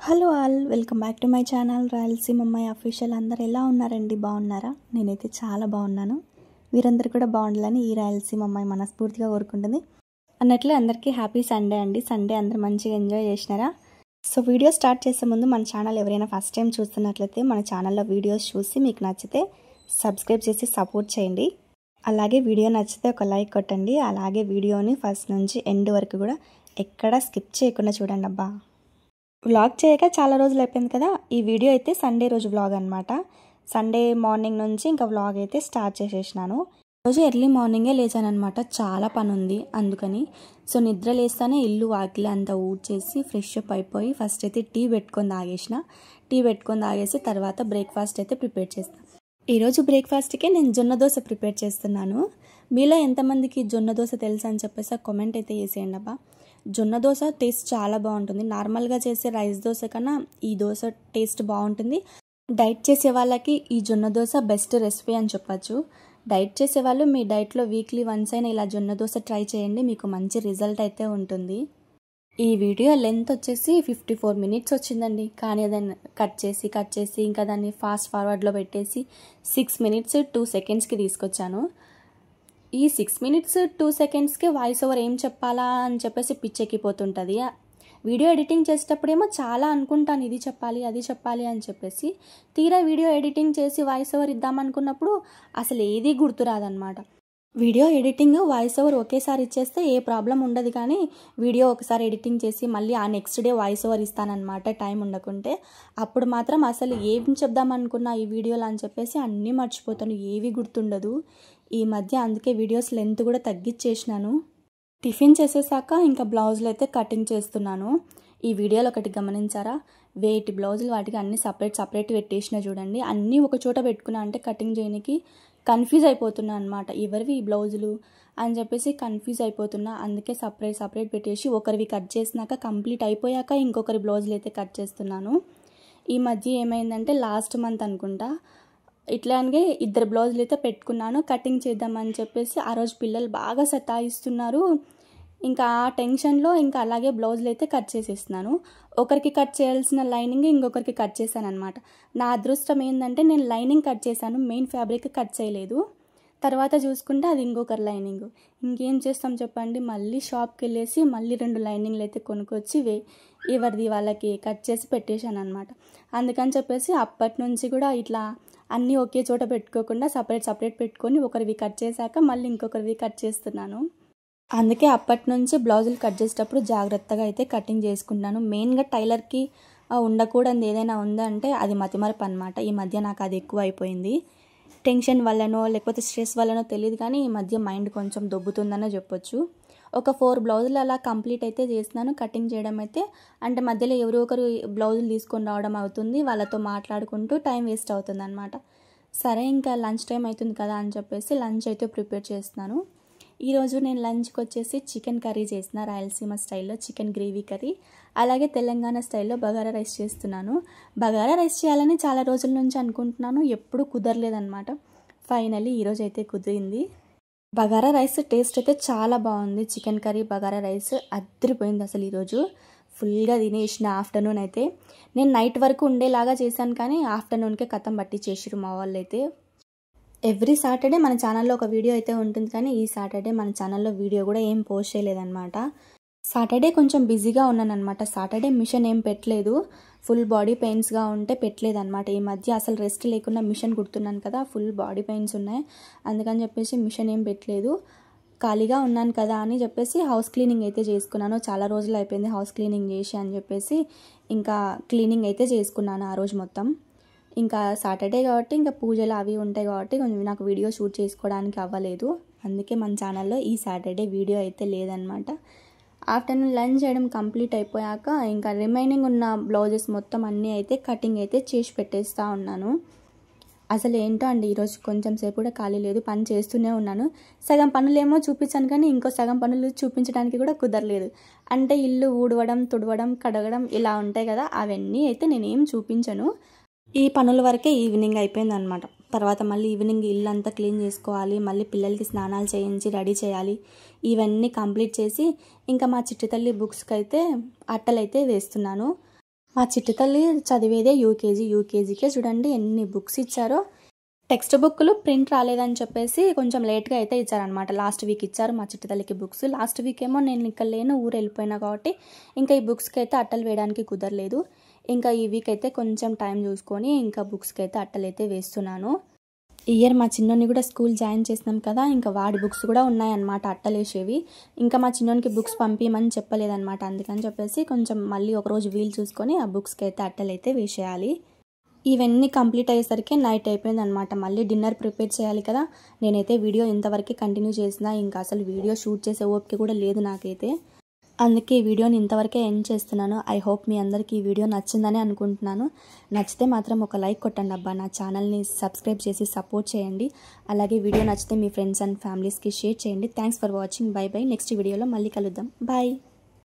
Hello all, welcome back to my channel Rayalaseema అమ్మాయి official. అందరు ఎలా ఉన్నారండి? బాగున్నారా? నేనైతే చాలా బాగున్నాను. మీరందరూ కూడా బాగుండాలని ఈ రాయలసీమ అమ్మాయి మనస్ఫూర్తిగా కోరుకుంటుంది. అన్నట్లు అందరికీ హ్యాపీ సండే అండి. సండే అందరూ మంచిగా ఎంజాయ్ చేసినారా? సో వీడియో స్టార్ట్ చేసే ముందు మన ఛానల్ ఎవరైనా ఫస్ట్ టైం చూస్తున్నట్లయితే మన ఛానల్లో వీడియోస్ చూసి మీకు నచ్చితే సబ్స్క్రైబ్ చేసి సపోర్ట్ చేయండి. అలాగే వీడియో నచ్చితే ఒక లైక్ కొట్టండి. అలాగే వీడియోని ఫస్ట్ నుంచి ఎండ్ వరకు కూడా ఎక్కడా స్కిప్ చేయకుండా చూడండి అబ్బా. వ్లాగ్ చేయక చాలా రోజులు అయిపోయింది కదా. ఈ వీడియో అయితే సండే రోజు వ్లాగ్ అనమాట. సండే మార్నింగ్ నుంచి ఇంకా వ్లాగ్ అయితే స్టార్ట్ చేసేసినాను. రోజు ఎర్లీ మార్నింగే లేచాను అనమాట. చాలా పని ఉంది అందుకని. సో నిద్ర లేస్తానే ఇల్లు వాకిలి అంతా ఊడ్చేసి ఫ్రెష్ అప్ అయిపోయి ఫస్ట్ అయితే టీ పెట్టుకొని తాగేసిన. టీ పెట్టుకొని తాగేసి తర్వాత బ్రేక్ఫాస్ట్ అయితే ప్రిపేర్ చేస్తాను. ఈరోజు బ్రేక్ఫాస్ట్కే నేను జొన్న దోశ ప్రిపేర్ చేస్తున్నాను. మీలో ఎంతమందికి జొన్న దోశ తెలుసు అని చెప్పేసి కామెంట్ అయితే చేసేయండి అబ్బా. జొన్న దోశ టేస్ట్ చాలా బాగుంటుంది. నార్మల్గా చేసే రైస్ దోశ కన్నా ఈ దోశ టేస్ట్ బాగుంటుంది. డైట్ చేసే వాళ్ళకి ఈ జొన్న దోశ బెస్ట్ రెసిపీ అని చెప్పచ్చు. డైట్ చేసే వాళ్ళు మీ డైట్లో వీక్లీ వన్స్ అయినా ఇలా జొన్న దోశ ట్రై చేయండి, మీకు మంచి రిజల్ట్ అయితే ఉంటుంది. ఈ వీడియో లెంత్ వచ్చేసి 54 minutes వచ్చిందండి. కానీ దాన్ని కట్ చేసి ఇంకా దాన్ని ఫాస్ట్ ఫార్వర్డ్లో పెట్టేసి 6 minutes 2 secondsకి తీసుకొచ్చాను. ఈ 6 minutes 2 secondsకి వాయిస్ ఓవర్ ఏం చెప్పాలా అని చెప్పేసి పిచ్చెక్కిపోతుంటుంది. వీడియో ఎడిటింగ్ చేసేటప్పుడేమో చాలా అనుకుంటాను, ఇది చెప్పాలి అది చెప్పాలి అని చెప్పేసి. తీరా వీడియో ఎడిటింగ్ చేసి వాయిస్ ఓవర్ ఇద్దామనుకున్నప్పుడు అసలు ఏది గుర్తురాదనమాట. వీడియో ఎడిటింగ్ వాయిస్ ఓవర్ ఒకేసారి ఇచ్చేస్తే ఏ ప్రాబ్లం ఉండదు, కానీ వీడియో ఒకసారి ఎడిటింగ్ చేసి మళ్ళీ ఆ నెక్స్ట్ డే వాయిస్ ఓవర్ ఇస్తానన్నమాట టైం ఉండకుంటే. అప్పుడు మాత్రం అసలు ఏం చెప్దామనుకున్నా ఈ వీడియోలో అని చెప్పేసి అన్నీ మర్చిపోతాను, ఏవి గుర్తుండదు ఈ మధ్య. అందుకే వీడియోస్ లెంత్ కూడా తగ్గించేసినాను. టిఫిన్ చేసేసాక ఇంకా బ్లౌజులు అయితే కటింగ్ చేస్తున్నాను. ఈ వీడియోలో ఒకటి గమనించారా? వేటి బ్లౌజులు వాటికి అన్ని సపరేట్ పెట్టేసిన చూడండి. అన్నీ ఒక చోట పెట్టుకున్నా అంటే కటింగ్ చేయడానికి కన్ఫ్యూజ్ అయిపోతున్నా అనమాట. ఎవరివి ఈ బ్లౌజులు అని చెప్పేసి కన్ఫ్యూజ్ అయిపోతున్నా. అందుకే సపరేట్ పెట్టేసి ఒకరివి కట్ చేసినాక కంప్లీట్ అయిపోయాక ఇంకొకరి బ్లౌజులు అయితే కట్ చేస్తున్నాను. ఈ మధ్య ఏమైందంటే లాస్ట్ మంత్ అనుకుంటా ఇట్లాగే 2 బ్లౌజులు అయితే పెట్టుకున్నాను కటింగ్ చేద్దామని చెప్పేసి. ఆ రోజు పిల్లలు బాగా సతాయిస్తున్నారు. ఇంకా ఆ టెన్షన్లో ఇంకా అలాగే బ్లౌజులు అయితే కట్ చేసేస్తున్నాను. ఒకరికి కట్ చేయాల్సిన లైనింగ్ ఇంకొకరికి కట్ చేశాను అనమాట. నా అదృష్టం ఏంటంటే నేను లైనింగ్ కట్ చేశాను, మెయిన్ ఫ్యాబ్రిక్ కట్ చేయలేదు. తర్వాత చూసుకుంటే అది ఇంకొకరి లైనింగ్. ఇంకేం చేస్తాం చెప్పండి, మళ్ళీ షాప్కి వెళ్ళేసి మళ్ళీ 2 లైనింగ్లు అయితే కొనుక్కొచ్చి ఎవరిది వాళ్ళకి కట్ చేసి పెట్టేశాను అనమాట. అందుకని చెప్పేసి అప్పటి నుంచి కూడా ఇట్లా అన్నీ ఒకే చోట పెట్టుకోకుండా సపరేట్ పెట్టుకొని ఒకరివి కట్ చేశాక మళ్ళీ ఇంకొకరివి కట్ చేస్తున్నాను. అందుకే అప్పటి నుంచి బ్లౌజులు కట్ చేసేటప్పుడు జాగ్రత్తగా అయితే కటింగ్ చేసుకుంటాను. మెయిన్గా టైలర్కి ఉండకూడదు ఏదైనా ఉందంటే అది మతిమరపు అనమాట. ఈ మధ్య నాకు అది ఎక్కువ అయిపోయింది. టెన్షన్ వల్లనో లేకపోతే స్ట్రెస్ వల్లనో తెలియదు, కానీ ఈ మధ్య మైండ్ కొంచెం దొబ్బుతుందనే చెప్పొచ్చు. ఒక 4 బ్లౌజులు అలా కంప్లీట్ అయితే చేస్తున్నాను కటింగ్ చేయడం అయితే. అంటే మధ్యలో ఎవరో ఒకరు బ్లౌజులు తీసుకొని రావడం అవుతుంది, వాళ్ళతో మాట్లాడుకుంటూ టైం వేస్ట్ అవుతుంది అనమాట. సరే ఇంకా లంచ్ టైం అవుతుంది కదా అని చెప్పేసి లంచ్ అయితే ప్రిపేర్ చేస్తున్నాను. ఈరోజు నేను లంచ్కి వచ్చేసి చికెన్ కర్రీ చేసిన, రాయలసీమ స్టైల్లో చికెన్ గ్రేవీ కర్రీ. అలాగే తెలంగాణ స్టైల్లో బగారా రైస్ చేస్తున్నాను. బగారా రైస్ చేయాలని చాలా రోజుల నుంచి అనుకుంటున్నాను, ఎప్పుడూ కుదరలేదన్నమాట. ఫైనల్లీ ఈరోజు అయితే కుదిరింది. బగారా రైస్ టేస్ట్ అయితే చాలా బాగుంది. చికెన్ కర్రీ బగారా రైస్ అదిరిపోయింది అసలు. ఈరోజు ఫుల్గా తినేసిన. ఆఫ్టర్నూన్ అయితే నేను నైట్ వరకు ఉండేలాగా చేశాను, కానీ ఆఫ్టర్నూన్కే కథం పట్టి చేసిరు మా వాళ్ళు అయితే. ఎవ్రీ సాటర్డే మన ఛానల్లో ఒక వీడియో అయితే ఉంటుంది, కానీ ఈ సాటర్డే మన ఛానల్లో వీడియో కూడా ఏం పోస్ట్ చేయలేదన్నమాట. సాటర్డే కొంచెం బిజీగా ఉన్నానమాట. సాటర్డే మిషన్ ఏం పెట్టలేదు, ఫుల్ బాడీ పెయిన్స్గా ఉంటే పెట్టలేదన్నమాట. ఈ మధ్య అసలు రెస్ట్ లేకుండా మిషన్ కుడుతున్నాను కదా, ఫుల్ బాడీ పెయిన్స్ ఉన్నాయి. అందుకని చెప్పేసి మిషన్ ఏం పెట్టలేదు. ఖాళీగా ఉన్నాను కదా అని చెప్పేసి హౌస్ క్లీనింగ్ అయితే చేసుకున్నాను. చాలా రోజులు అయిపోయింది హౌస్ క్లీనింగ్ చేసి అని చెప్పేసి ఇంకా క్లీనింగ్ అయితే చేసుకున్నాను ఆ రోజు మొత్తం. ఇంకా సాటర్డే కాబట్టి ఇంకా పూజలు అవి ఉంటాయి కాబట్టి కొంచెం నాకు వీడియో షూట్ చేసుకోవడానికి అవ్వలేదు. అందుకే మన ఛానల్లో ఈ సాటర్డే వీడియో అయితే లేదనమాట. ఆఫ్టర్నూన్ లంచ్ చేయడం కంప్లీట్ అయిపోయాక ఇంకా రిమైనింగ్ ఉన్న బ్లౌజెస్ మొత్తం అన్నీ అయితే కటింగ్ అయితే చేసి పెట్టేస్తూ ఉన్నాను. అసలు ఏంటో అండి, ఈరోజు కొంచెం సేపు కూడా ఖాళీ లేదు, పని చేస్తూనే ఉన్నాను. సగం పనులేమో చూపించాను, కానీ ఇంకో సగం పనులు చూపించడానికి కూడా కుదరలేదు. అంటే ఇల్లు ఊడవడం, తుడవడం, కడగడం ఇలా ఉంటాయి కదా, అవన్నీ అయితే నేనేం చూపించను. ఈ పనుల వరకే ఈవినింగ్ అయిపోయిందనమాట. తర్వాత మళ్ళీ ఈవినింగ్ ఇల్లు అంతా క్లీన్ చేసుకోవాలి, మళ్ళీ పిల్లలకి స్నానాలు చేయించి రెడీ చేయాలి. ఇవన్నీ కంప్లీట్ చేసి ఇంకా మా చిట్టి తల్లి బుక్స్కి అయితే అట్టలైతే వేస్తున్నాను. మా చిట్టి తల్లి చదివేదే యూకేజీకే చూడండి ఎన్ని బుక్స్ ఇచ్చారో. టెక్స్ట్ బుక్లు ప్రింట్ రాలేదని చెప్పేసి కొంచెం లేట్గా అయితే ఇచ్చారనమాట. లాస్ట్ వీక్ ఇచ్చారు మా చిట్టి తల్లికి బుక్స్. లాస్ట్ వీక్ ఏమో నేను ఇక్కడ లేను, ఊరు వెళ్ళిపోయినా కాబట్టి ఇంకా ఈ బుక్స్కి అయితే అట్టలు వేయడానికి కుదరలేదు. ఇంకా ఈ వీక్ అయితే కొంచెం టైం చూసుకొని ఇంకా బుక్స్కి అయితే అట్టలు అయితే వేస్తున్నాను. ఈ ఇయర్ మా చిన్నోని కూడా స్కూల్ జాయిన్ చేసినాం కదా, ఇంకా వాడి బుక్స్ కూడా ఉన్నాయన్నమాట అట్టలేసేవి. ఇంకా మా చిన్నోనికి బుక్స్ పంపించమని చెప్పలేదన్నమాట. అందుకని చెప్పేసి కొంచెం మళ్ళీ ఒకరోజు వీలు చూసుకొని ఆ బుక్స్కి అయితే అట్టలు అయితే వేసేయాలి. ఇవన్నీ కంప్లీట్ అయ్యేసరికి నైట్ అయిపోయింది అనమాట. మళ్ళీ డిన్నర్ ప్రిపేర్ చేయాలి కదా. నేనైతే వీడియో ఇంతవరకు కంటిన్యూ చేసిన, ఇంకా అసలు వీడియో షూట్ చేసే ఓపిక కూడా లేదు నాకైతే. అందుకే ఈ వీడియోని ఇంతవరకే ఎండ్ చేస్తున్నాను. ఐ హోప్ మీ అందరికీ ఈ వీడియో నచ్చిందని అనుకుంటున్నాను. నచ్చితే మాత్రం ఒక లైక్ కొట్టండి అబ్బా. నా ఛానల్ని సబ్స్క్రైబ్ చేసి సపోర్ట్ చేయండి. అలాగే వీడియో నచ్చితే మీ ఫ్రెండ్స్ అండ్ ఫ్యామిలీస్కి షేర్ చేయండి. Thanks for watching. By by. Next వీడియోలో మళ్ళీ కలుద్దాం. బాయ్.